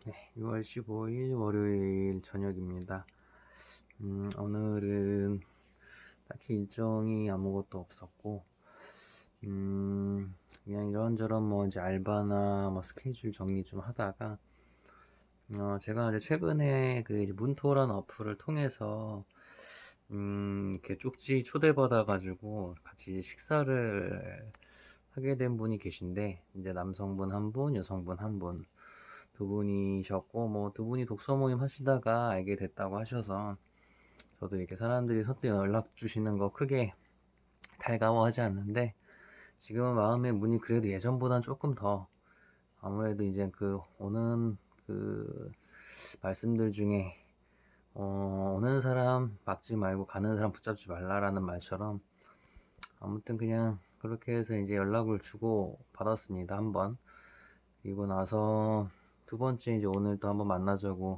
네, 6월 15일 월요일 저녁입니다. 오늘은 딱히 일정이 아무것도 없었고, 그냥 이런저런 뭐 이제 알바나 뭐 스케줄 정리 좀 하다가, 제가 이제 최근에 그 이제 문토라는 어플을 통해서, 이렇게 쪽지 초대받아가지고 같이 식사를 하게 된 분이 계신데, 이제 남성분 한 분, 여성분 한 분, 두 분이셨고, 뭐 두 분이 독서 모임 하시다가 알게 됐다고 하셔서, 저도 이렇게 사람들이 선뜻 연락 주시는 거 크게 달가워하지 않는데, 지금은 마음의 문이 그래도 예전보단 조금 더, 아무래도 이제 그 오는 그 말씀들 중에, 오는 사람 막지 말고 가는 사람 붙잡지 말라라는 말처럼, 아무튼 그냥 그렇게 해서 이제 연락을 주고 받았습니다, 한 번. 그리고 나서 두 번째 이제 오늘 또 한번 만나자고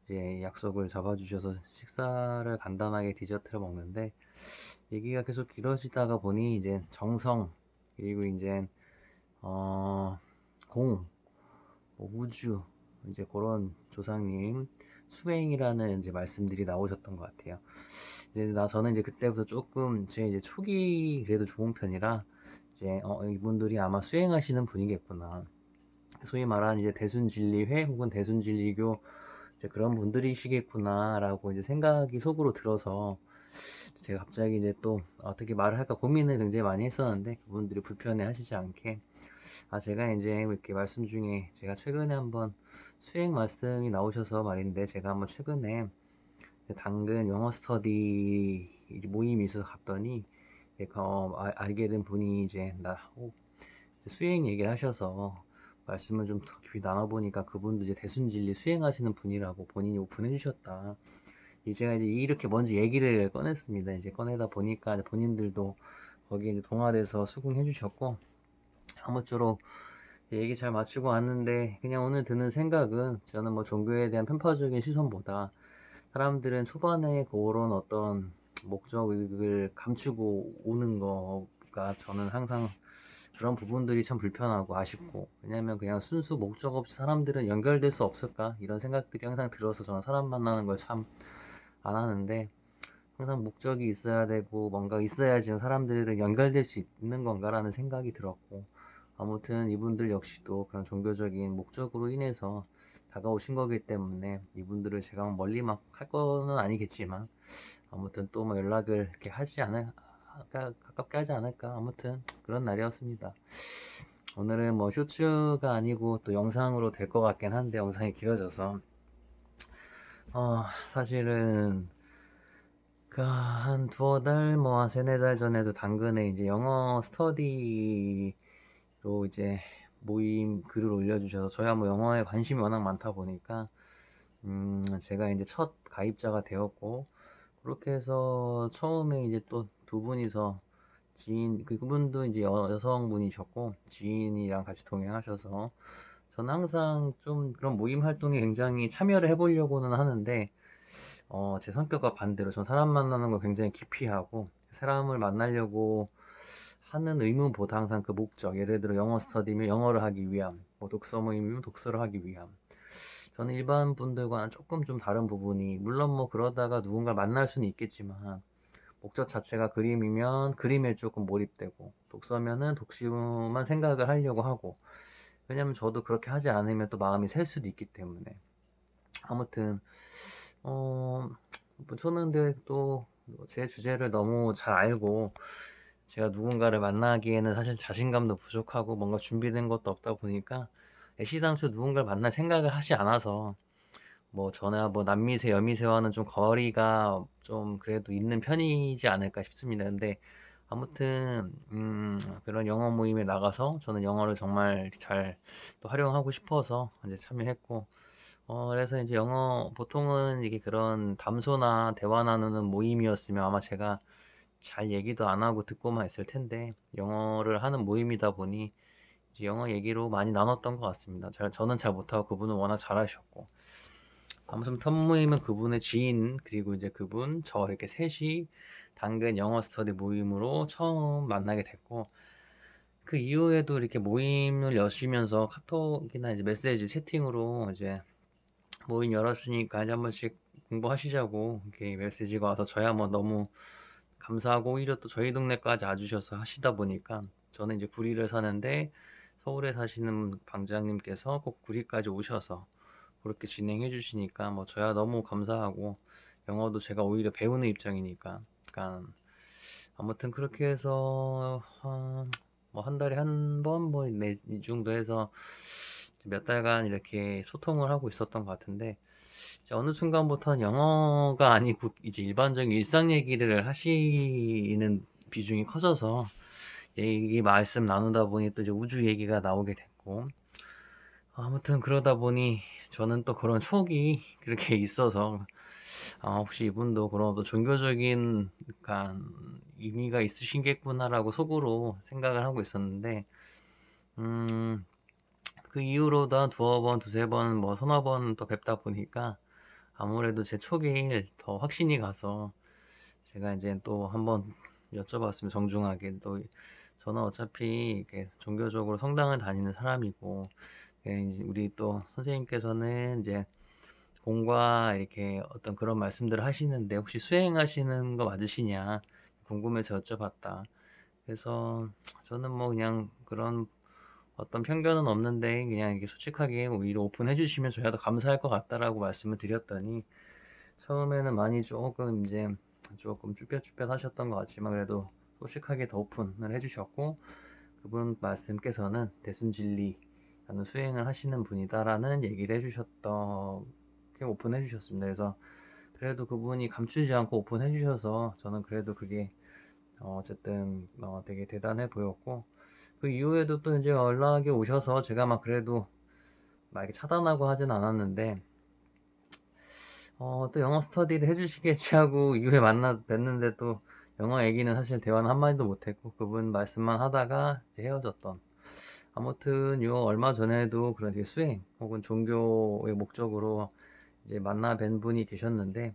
이제 약속을 잡아주셔서 식사를 간단하게 디저트를 먹는데, 얘기가 계속 길어지다가 보니 이제 정성, 그리고 이제 어, 공, 뭐 우주, 이제 그런 조상님 수행이라는 이제 말씀들이 나오셨던 것 같아요. 이제 저는 이제 그때부터 조금 제 이제 촉이 그래도 좋은 편이라, 이제 이분들이 아마 수행하시는 분이겠구나, 소위 말하는 이제 대순진리회 혹은 대순진리교 이제 그런 분들이시겠구나라고 이제 생각이 속으로 들어서, 제가 갑자기 이제 또 어떻게 말을 할까 고민을 굉장히 많이 했었는데, 그분들이 불편해 하시지 않게, 제가 이제 이렇게 말씀 중에 제가 최근에 한번 수행 말씀이 나오셔서 말인데, 제가 한번 최근에 당근 영어 스터디 이제 모임이 있어서 갔더니, 알게 된 분이 이제 이제 수행 얘기를 하셔서 말씀을 좀 깊이 나눠보니까, 그분도 이제 대순진리 수행하시는 분이라고 본인이 오픈해 주셨다. 제가 이제 이렇게 먼저 얘기를 꺼냈습니다. 이제 꺼내다 보니까 본인들도 거기에 이제 동화돼서 수긍해 주셨고, 아무쪼록 얘기 잘 마치고 왔는데, 그냥 오늘 드는 생각은, 저는 뭐 종교에 대한 편파적인 시선보다 사람들은 초반에 그런 어떤 목적을 감추고 오는 거가, 저는 항상 그런 부분들이 참 불편하고 아쉽고, 왜냐면 그냥 순수 목적 없이 사람들은 연결될 수 없을까 이런 생각들이 항상 들어서, 저는 사람 만나는 걸 참 안 하는데, 항상 목적이 있어야 되고 뭔가 있어야지 사람들은 연결될 수 있는 건가라는 생각이 들었고, 아무튼 이분들 역시도 그런 종교적인 목적으로 인해서 다가오신 거기 때문에, 이분들을 제가 멀리 막 할 거는 아니겠지만, 아무튼 또 뭐 연락을 이렇게 하지 않을 가깝게 하지 않을까, 아무튼 그런 날이었습니다. 오늘은 뭐 쇼츠가 아니고 또 영상으로 될 것 같긴 한데, 영상이 길어져서, 사실은 그 한 두어 달, 뭐 한 세네 달 전에도 당근에 이제 영어 스터디로 이제 모임 글을 올려주셔서, 저야 뭐 영어에 관심이 워낙 많다 보니까, 제가 이제 첫 가입자가 되었고, 그렇게 해서 처음에 이제 또 두 분이서 그분도 이제 여성분이셨고, 지인이랑 같이 동행하셔서, 저는 항상 좀 그런 모임 활동에 굉장히 참여를 해보려고는 하는데, 제 성격과 반대로 전 사람 만나는 걸 굉장히 기피하고, 사람을 만나려고 하는 의무보다 항상 그 목적, 예를 들어 영어 스터디면 영어를 하기 위함, 뭐 독서 모임이면 독서를 하기 위함, 저는 일반 분들과는 조금 좀 다른 부분이, 물론 뭐 그러다가 누군가를 만날 수는 있겠지만, 목적 자체가 그림이면 그림에 조금 몰입되고, 독서면은 독서만 생각을 하려고 하고, 왜냐면 저도 그렇게 하지 않으면 또 마음이 셀 수도 있기 때문에. 아무튼 뭐 저는 근데 또 제 주제를 너무 잘 알고, 제가 누군가를 만나기에는 사실 자신감도 부족하고 뭔가 준비된 것도 없다 보니까, 애시당초 누군가를 만날 생각을 하지 않아서, 뭐 저나 뭐 남미세 여미세와는 좀 거리가 좀 그래도 있는 편이지 않을까 싶습니다. 근데 아무튼 그런 영어 모임에 나가서 저는 영어를 정말 잘 또 활용하고 싶어서 이제 참여했고, 그래서 이제 영어 보통은 이게 그런 담소나 대화 나누는 모임이었으면 아마 제가 잘 얘기도 안 하고 듣고만 있을 텐데, 영어를 하는 모임이다 보니 이제 영어 얘기로 많이 나눴던 것 같습니다. 저는 잘 못하고 그분은 워낙 잘하셨고, 아무튼 첫 모임은 그분의 지인, 그리고 이제 그분, 저 이렇게 셋이 당근 영어 스터디 모임으로 처음 만나게 됐고, 그 이후에도 이렇게 모임을 여시면서 카톡이나 이제 메시지 채팅으로 이제 모임 열었으니까 이제 한 번씩 공부하시자고 이렇게 메시지가 와서 저야 뭐 너무 감사하고, 오히려 또 저희 동네까지 와주셔서 하시다 보니까, 저는 이제 구리를 사는데 서울에 사시는 방장님께서 꼭 구리까지 오셔서 그렇게 진행해 주시니까 뭐 저야 너무 감사하고, 영어도 제가 오히려 배우는 입장이니까. 그러니까 아무튼 그렇게 해서 뭐 한 달에 한 번 뭐 이 정도 해서 몇 달간 이렇게 소통을 하고 있었던 것 같은데, 이제 어느 순간부터는 영어가 아니고 이제 일반적인 일상 얘기를 하시는 비중이 커져서, 얘기 말씀 나누다 보니 또 이제 우주 얘기가 나오게 됐고, 아무튼 그러다 보니 저는 또 그런 촉이 그렇게 있어서, 혹시 이분도 그런 또 종교적인 그러니까 의미가 있으신겠구나라고 속으로 생각을 하고 있었는데, 음, 그 이후로도 한 두어 번, 두세 번, 뭐 서너 번 더 뵙다 보니까 아무래도 제 촉이 더 확신이 가서, 제가 이제 또 한번 여쭤봤으면 정중하게, 또 저는 어차피 이렇게 종교적으로 성당을 다니는 사람이고, 이제 우리 또 선생님께서는 이제 공과 이렇게 어떤 그런 말씀들을 하시는데 혹시 수행하시는 거 맞으시냐 궁금해서 여쭤봤다. 그래서 저는 뭐 그냥 그런 어떤 편견은 없는데 그냥 이렇게 솔직하게 오히려 오픈해 주시면 저야 더 감사할 것 같다라고 말씀을 드렸더니, 처음에는 많이 조금 이제 조금 쭈뼛쭈뼛 하셨던 것 같지만 그래도 솔직하게 더 오픈을 해주셨고, 그분 말씀께서는 대순진리라는 수행을 하시는 분이다라는 얘기를 해주셨던, 오픈해 주셨습니다. 그래서 그래도 그분이 감추지 않고 오픈해 주셔서 저는 그래도 그게 어쨌든 되게 대단해 보였고, 그 이후에도 또 이제 연락이 오셔서 제가 막 그래도 막 이렇게 차단하고 하진 않았는데, 또 영어 스터디를 해주시겠지 하고 이후에 만나 뵀는데, 또 영어 얘기는 사실 대화는 한마디도 못했고 그분 말씀만 하다가 이제 헤어졌던, 아무튼 요 얼마 전에도 그런 되게 수행 혹은 종교의 목적으로 이제 만나 뵌 분이 계셨는데,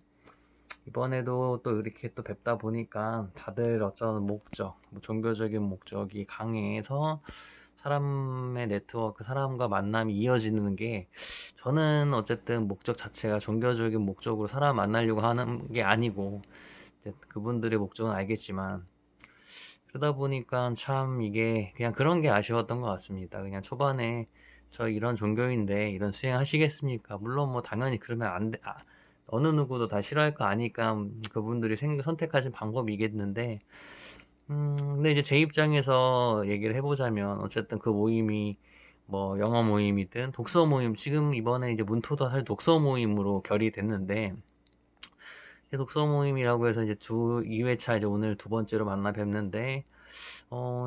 이번에도 또 이렇게 또 뵙다 보니까 다들 어쩌는 목적, 뭐 종교적인 목적이 강해서 사람의 네트워크, 사람과 만남이 이어지는 게, 저는 어쨌든 목적 자체가 종교적인 목적으로 사람 만나려고 하는 게 아니고, 이제 그분들의 목적은 알겠지만, 그러다 보니까 참 이게 그냥 그런 게 아쉬웠던 것 같습니다. 그냥 초반에 저 이런 종교인데 이런 수행 하시겠습니까? 물론 뭐 당연히 그러면 안 돼. 어느 누구도 다 싫어할 거 아니까 그분들이 선택하신 방법이겠는데, 근데 이제 제 입장에서 얘기를 해보자면, 어쨌든 그 모임이 뭐 영어 모임이든 독서 모임, 지금 이번에 이제 문토도 사실 독서 모임으로 결이 됐는데, 독서 모임이라고 해서 이제 2회차 이제 오늘 두 번째로 만나 뵙는데,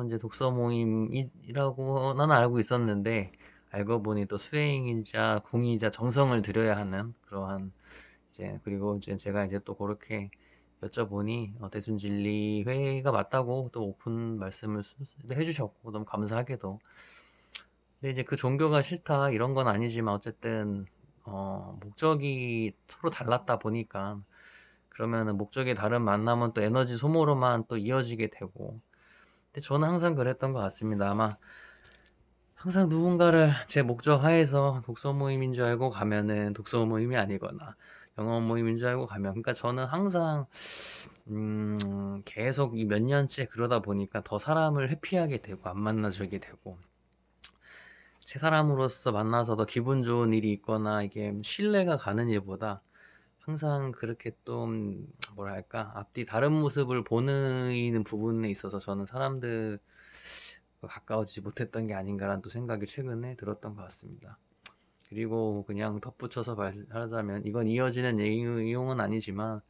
이제 독서 모임이라고 나는 알고 있었는데, 알고 보니 또 수행이자 공의이자 정성을 들여야 하는 그러한, 이제 그리고 이제 제가 이제 또 그렇게 여쭤보니 대순진리회가 맞다고 또 오픈 말씀을 해주셨고, 너무 감사하게도. 근데 이제 그 종교가 싫다 이런 건 아니지만, 어쨌든 목적이 서로 달랐다 보니까, 그러면은 목적이 다른 만남은 또 에너지 소모로만 또 이어지게 되고. 근데 저는 항상 그랬던 것 같습니다. 아마 항상 누군가를 제 목적 하에서 독서 모임인 줄 알고 가면은 독서 모임이 아니거나 영어 모임인 줄 알고 가면, 그러니까 저는 항상 계속 이 몇 년째 그러다 보니까 더 사람을 회피하게 되고 안 만나주게 되고, 새 사람으로서 만나서 더 기분 좋은 일이 있거나 이게 신뢰가 가는 일보다 항상 그렇게 좀 뭐랄까 앞뒤 다른 모습을 보이는 부분에 있어서 저는 사람들 가까워지지 못했던 게 아닌가라는 또 생각이 최근에 들었던 것 같습니다. 그리고 그냥 덧붙여서 말하자면, 이건 이어지는 내용은 아니지만,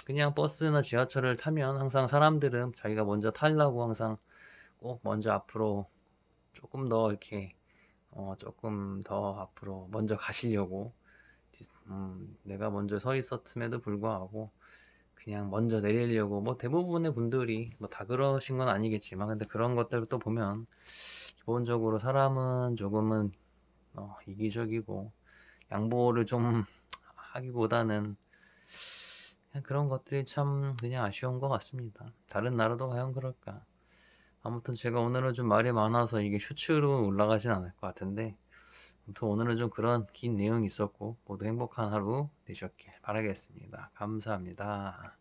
그냥 버스나 지하철을 타면 항상 사람들은 자기가 먼저 타려고 항상 꼭 먼저 앞으로 조금 더 이렇게, 조금 더 앞으로 먼저 가시려고, 내가 먼저 서 있었음에도 불구하고 그냥 먼저 내리려고, 뭐 대부분의 분들이 뭐 다 그러신 건 아니겠지만, 근데 그런 것들을 또 보면 기본적으로 사람은 조금은 이기적이고, 양보를 좀 하기보다는 그냥 그런 것들이 참 그냥 아쉬운 것 같습니다. 다른 나라도 과연 그럴까? 아무튼 제가 오늘은 좀 말이 많아서 이게 슈츠로 올라가진 않을 것 같은데, 아무튼 오늘은 좀 그런 긴 내용이 있었고 모두 행복한 하루 되셨길 바라겠습니다. 감사합니다.